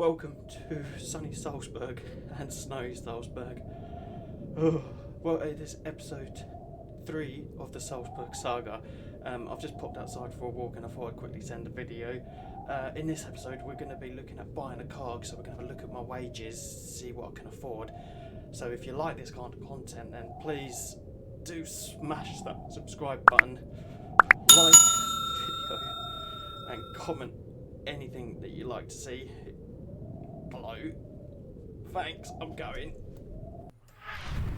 Welcome to sunny Salzburg and snowy Salzburg. Well, it is episode 3 of the Salzburg Saga. I've just popped outside for a walk and I thought I'd quickly send a video. In this episode we're going to be looking at buying a car, so we're going to have a look at my wages, see what I can afford. So if you like this kind of content, then please do smash that subscribe button, like the video and comment anything that you'd like to see below. Thanks, I'm going.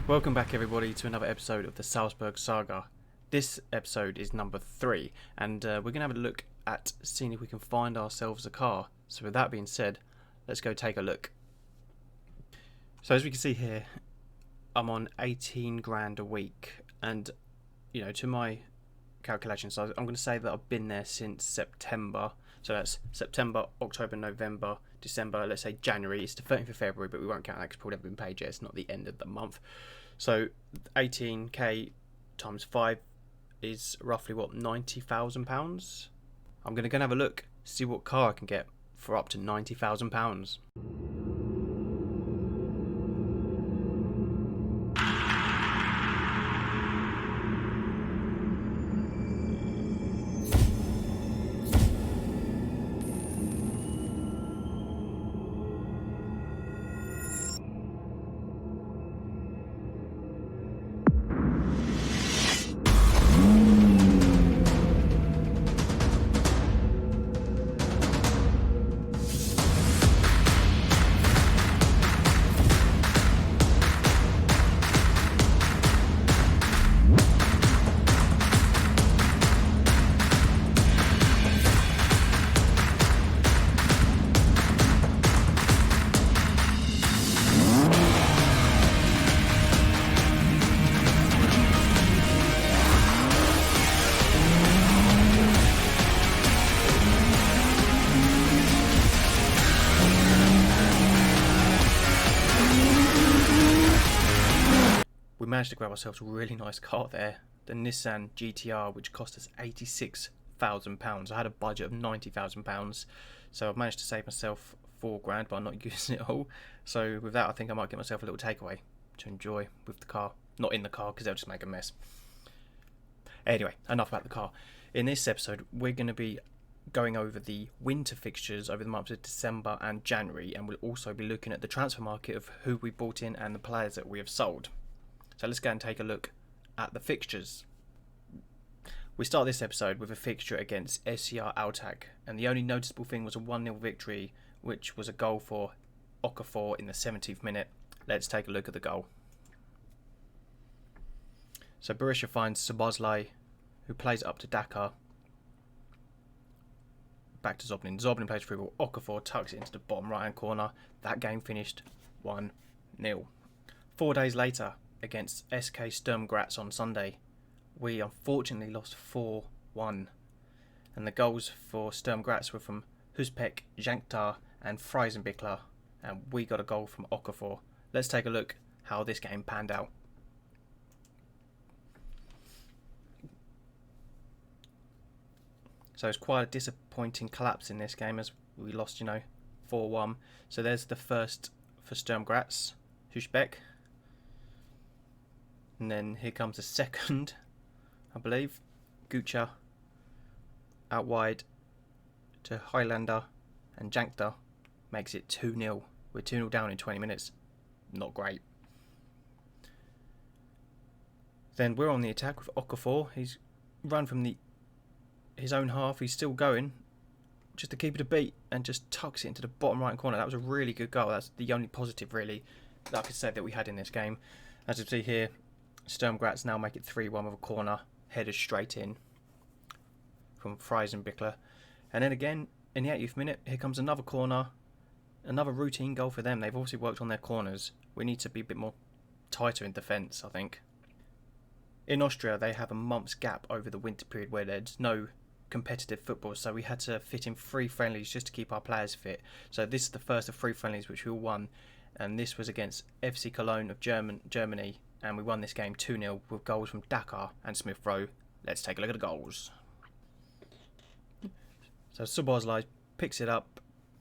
Welcome back everybody to another episode of the Salzburg Saga. This episode is number 3 and we're going to have a look at seeing if we can find ourselves a car. So with that being said, let's go take a look. So as we can see here, I'm on 18 grand a week, and to my calculations, I'm going to say that I've been there since September. So that's September, October, November, December, let's say January. It's the 13th of February, but we won't count that because it's probably haven't been paid yet. It's not the end of the month. So 18k times 5 is roughly what, £90,000? I'm going to go and have a look, see what car I can get for up to £90,000. We managed to grab ourselves a really nice car there, the Nissan GTR, which cost us £86,000. I had a budget of £90,000, so I've managed to save myself £4 grand, but I'm not using it all. So with that, I think I might get myself a little takeaway to enjoy with the car. Not in the car, because they'll just make a mess. Anyway, enough about the car. In this episode, we're going to be going over the winter fixtures over the months of December and January, and we'll also be looking at the transfer market of who we bought in and the players that we have sold. So let's go and take a look at the fixtures. We start this episode with a fixture against SCR Altag, and the only noticeable thing was a 1-0 victory, which was a goal for Okafor in the 70th minute. Let's take a look at the goal. So Berisha finds Szoboszlai, who plays it up to Dakar. Back to Zobnin. Zobnin plays through, Okafor tucks it into the bottom right hand corner. That game finished 1-0. 4 days later, against SK Sturm Graz on Sunday, we unfortunately lost 4-1, and the goals for Sturm Graz were from Huspek, Janktar and Freisenbichler, and we got a goal from Okafor. Let's take a look how this game panned out. So it's quite a disappointing collapse in this game as we lost 4-1. So there's the first for Sturm Graz, Huspek. And then here comes the second, I believe. Gucha out wide to Highlander, and Jankta makes it 2-0. We're 2-0 down in 20 minutes. Not great. Then we're on the attack with Okafor. He's run from his own half. He's still going just to keep it a beat and just tucks it into the bottom right corner. That was a really good goal. That's the only positive really that I could say that we had in this game. As you see here, Sturm Graz now make it 3-1 with a corner headed straight in from Freisenbichler. And then again, in the 80th minute, here comes another corner. Another routine goal for them. They've obviously worked on their corners. We need to be a bit more tighter in defence, I think. In Austria, they have a month's gap over the winter period where there's no competitive football, so we had to fit in 3 friendlies just to keep our players fit. So this is the first of 3 friendlies which we all won, and this was against FC Cologne of Germany, and we won this game 2-0 with goals from Dakar and Smith Rowe. Let's take a look at the goals. So Szoboszlai picks it up,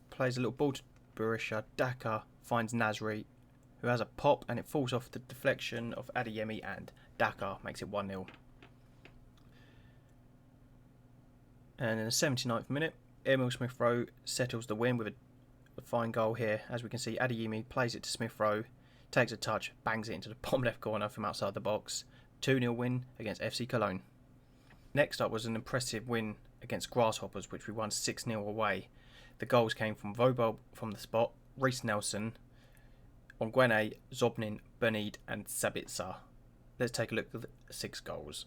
plays a little ball Borussia Dakar finds Nasri, who has a pop and it falls off the deflection of Adeyemi, and Dakar makes it 1-0. And in the 79th minute, Emil Smith-Rowe settles the win with a fine goal here. As we can see, Adeyemi plays it to Smith-Rowe, takes a touch, bangs it into the bottom left corner from outside the box. 2-0 win against FC Cologne. Next up was an impressive win against Grasshoppers, which we won 6-0 away. The goals came from Vobel from the spot, Reece Nelson, Ongwene, Zobnin, Benid and Sabitzer. Let's take a look at the 6 goals.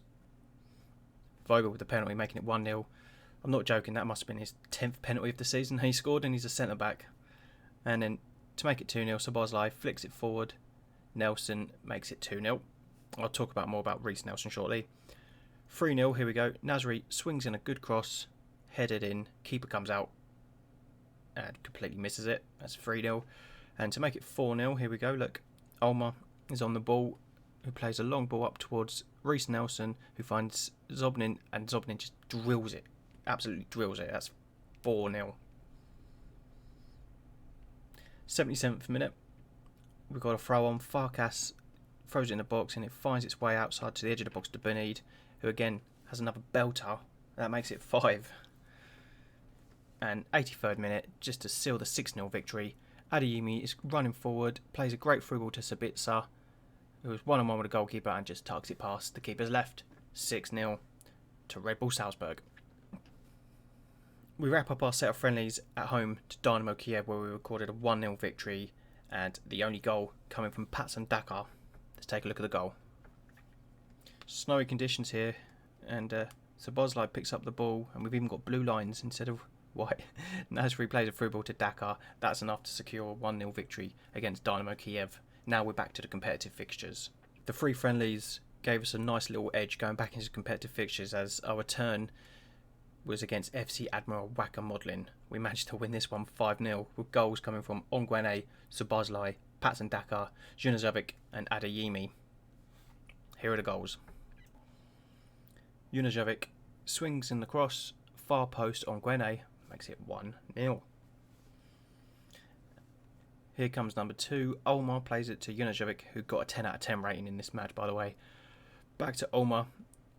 Vobel with the penalty, making it 1-0. I'm not joking, that must have been his 10th penalty of the season he scored, and he's a centre-back. And then to make it 2-0, Szoboszlai flicks it forward. Nelson makes it 2-0. I'll talk more about Reece Nelson shortly. 3-0, here we go. Nasri swings in a good cross, headed in, keeper comes out and completely misses it. That's 3-0. And to make it 4-0, here we go. Look, Ulmer is on the ball, who plays a long ball up towards Reece Nelson, who finds Zobnin, and Zobnin just drills it. Absolutely drills it. That's 4-0. 77th minute, we've got a throw on. Farkas throws it in the box and it finds its way outside to the edge of the box to Benid, who again has another belter. That makes it 5. And 83rd minute, just to seal the 6-0 victory, Adeyemi is running forward, plays a great through ball to Sabitzer, who was 1-on-1 with the goalkeeper and just tucks it past the keeper's left. 6-0 to Red Bull Salzburg. We wrap up our set of friendlies at home to Dynamo Kiev, where we recorded a 1-0 victory, and the only goal coming from Patson Dakar. Let's take a look at the goal. Snowy conditions here, and Szoboszlai picks up the ball, and we've even got blue lines instead of white. Nasri plays a through ball to Dakar. That's enough to secure a 1-0 victory against Dynamo Kiev. Now we're back to the competitive fixtures. The 3 friendlies gave us a nice little edge going back into competitive fixtures, as our return was against FC Admiral Wacker Modlin. We managed to win this one 5-0, with goals coming from Ongwene, Szoboszlai, Patson Dakar, Junazovic and Adeyemi. Here are the goals. Junazovic swings in the cross, far post Ongwene, makes it 1-0. Here comes number 2. Ulmer plays it to Junazovic, who got a 10 out of 10 rating in this match, by the way. Back to Ulmer,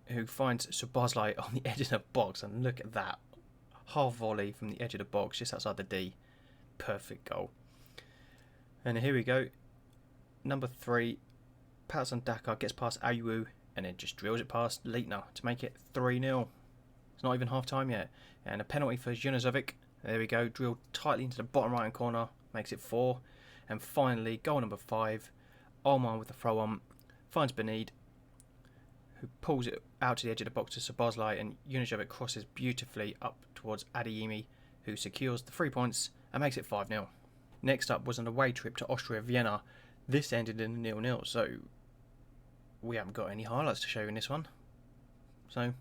who finds Szoboszlai on the edge of the box, and look at that. Half volley from the edge of the box, just outside the D. Perfect goal. And here we go. Number 3, Patson Dakar gets past Ayew and then just drills it past Leitner to make it 3-0. It's not even half time yet. And a penalty for Junazovic. There we go, drilled tightly into the bottom right hand corner, makes it 4. And finally, goal number 5, Ulmer with the throw on, finds Benid, who pulls it out to the edge of the box to Szoboszlai, and Junazovic crosses beautifully up towards Adeyemi, who secures the 3 points and makes it 5-0. Next up was an away trip to Austria Vienna. This ended in 0-0, so we haven't got any highlights to show you in this one. So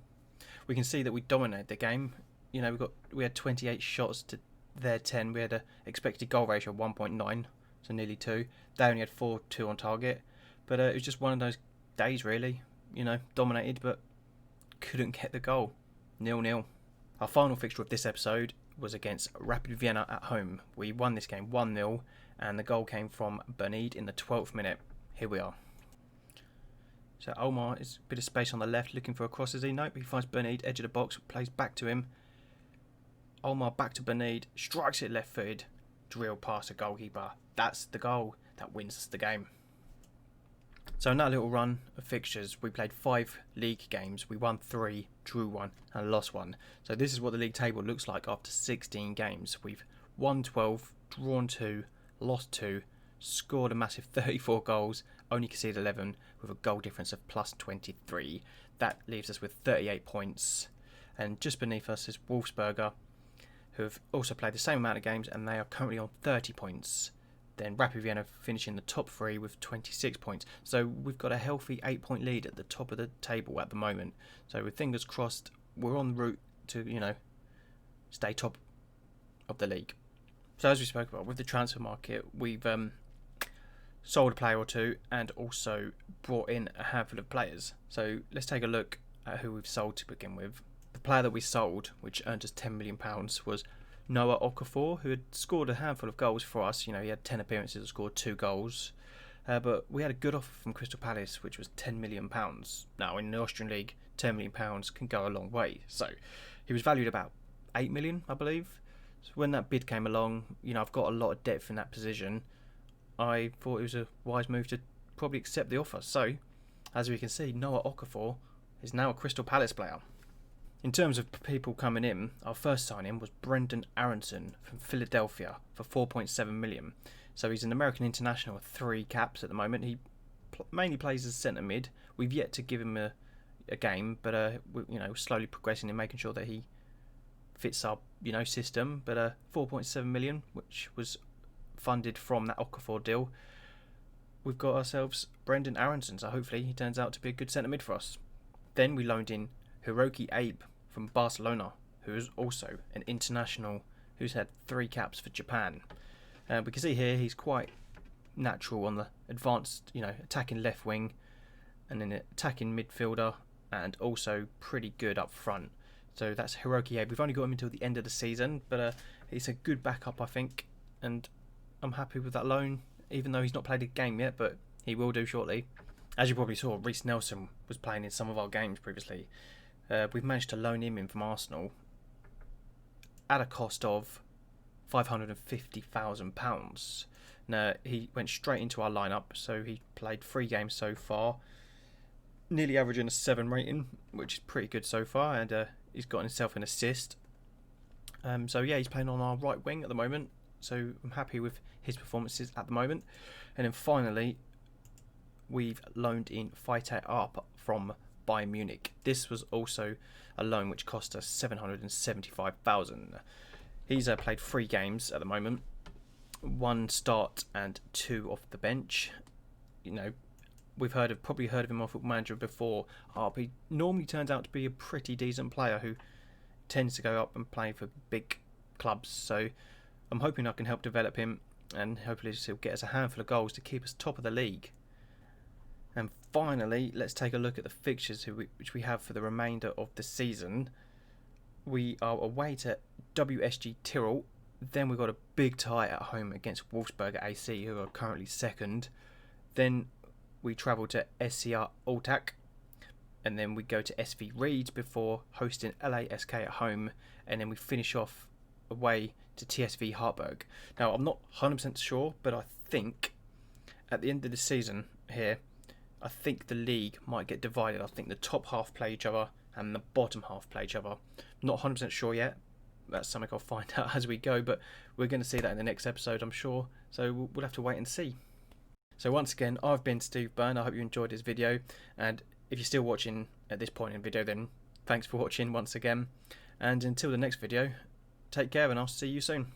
we can see that we dominated the game. You know, we had 28 shots to their 10. We had an expected goal ratio of 1.9, so nearly 2. They only had 4-2 on target, but it was just one of those days, really. You know, dominated but couldn't get the goal. 0-0. Our final fixture of this episode was against Rapid Vienna at home. We won this game 1-0, and the goal came from Benid in the 12th minute. Here we are. So Ulmer is a bit of space on the left, looking for a cross, is he? Nope, he finds Benid, edge of the box, plays back to him. Ulmer back to Benid, strikes it left footed, drill past the goalkeeper. That's the goal that wins us the game. So in that little run of fixtures, we played 5 league games. We won 3, drew 1 and lost 1. So this is what the league table looks like after 16 games. We've won 12, drawn 2, lost 2, scored a massive 34 goals, only conceded 11 with a goal difference of plus 23. That leaves us with 38 points. And just beneath us is Wolfsberger, who have also played the same amount of games, and they are currently on 30 points. Then Rapid Vienna finishing the top 3 with 26 points. So we've got a healthy 8-point lead at the top of the table at the moment. So with fingers crossed, we're on route to, you know, stay top of the league. So as we spoke about with the transfer market, we've sold a player or 2 and also brought in a handful of players. So let's take a look at who we've sold to begin with. The player that we sold, which earned us £10 million, was Noah Okafor, who had scored a handful of goals for us. He had 10 appearances and scored 2 goals. But we had a good offer from Crystal Palace, which was £10 million. Now, in the Austrian League, £10 million can go a long way. So, he was valued about £8 million, I believe. So, when that bid came along, I've got a lot of depth in that position. I thought it was a wise move to probably accept the offer. So, as we can see, Noah Okafor is now a Crystal Palace player. In terms of people coming in, our first signing was Brendan Aronson from Philadelphia for £4.7 million. So he's an American international with 3 caps at the moment. He mainly plays as centre mid. We've yet to give him a game, but we're slowly progressing and making sure that he fits our system. But 4.7 million, which was funded from that Okafor deal. We've got ourselves Brendan Aronson, so hopefully he turns out to be a good centre mid for us. Then we loaned in Hiroki Abe from Barcelona, who is also an international who's had 3 caps for Japan. We can see here he's quite natural on the advanced, attacking left wing, and then attacking midfielder, and also pretty good up front. So that's Hiroki Abe. We've only got him until the end of the season, but he's a good backup, I think, and I'm happy with that loan, even though he's not played a game yet, but he will do shortly. As you probably saw, Reece Nelson was playing in some of our games previously. We've managed to loan him in from Arsenal at a cost of £550,000. Now, he went straight into our lineup, so he played 3 games so far, nearly averaging a 7 rating, which is pretty good so far, and he's got himself an assist. So yeah, he's playing on our right wing at the moment, so I'm happy with his performances at the moment. And then finally, we've loaned in Fighter Up from Bayern Munich. This was also a loan which cost us £775,000. He's played 3 games at the moment, 1 start and 2 off the bench. We've probably heard of him on Football Manager before. But he normally turns out to be a pretty decent player who tends to go up and play for big clubs. So I'm hoping I can help develop him, and hopefully he'll get us a handful of goals to keep us top of the league. And finally, let's take a look at the fixtures which we have for the remainder of the season. We are away to WSG Tyrol. Then we've got a big tie at home against Wolfsburg AC, who are currently 2nd. Then we travel to SCR Altak. And then we go to SV Reed before hosting LASK at home. And then we finish off away to TSV Hartberg. Now, I'm not 100% sure, but I think at the end of the season here, I think the league might get divided. I think the top half play each other and the bottom half play each other. Not 100% sure yet. That's something I'll find out as we go, but we're going to see that in the next episode, I'm sure. So we'll have to wait and see. So once again, I've been Steve Byrne. I hope you enjoyed this video. And if you're still watching at this point in the video, then thanks for watching once again. And until the next video, take care and I'll see you soon.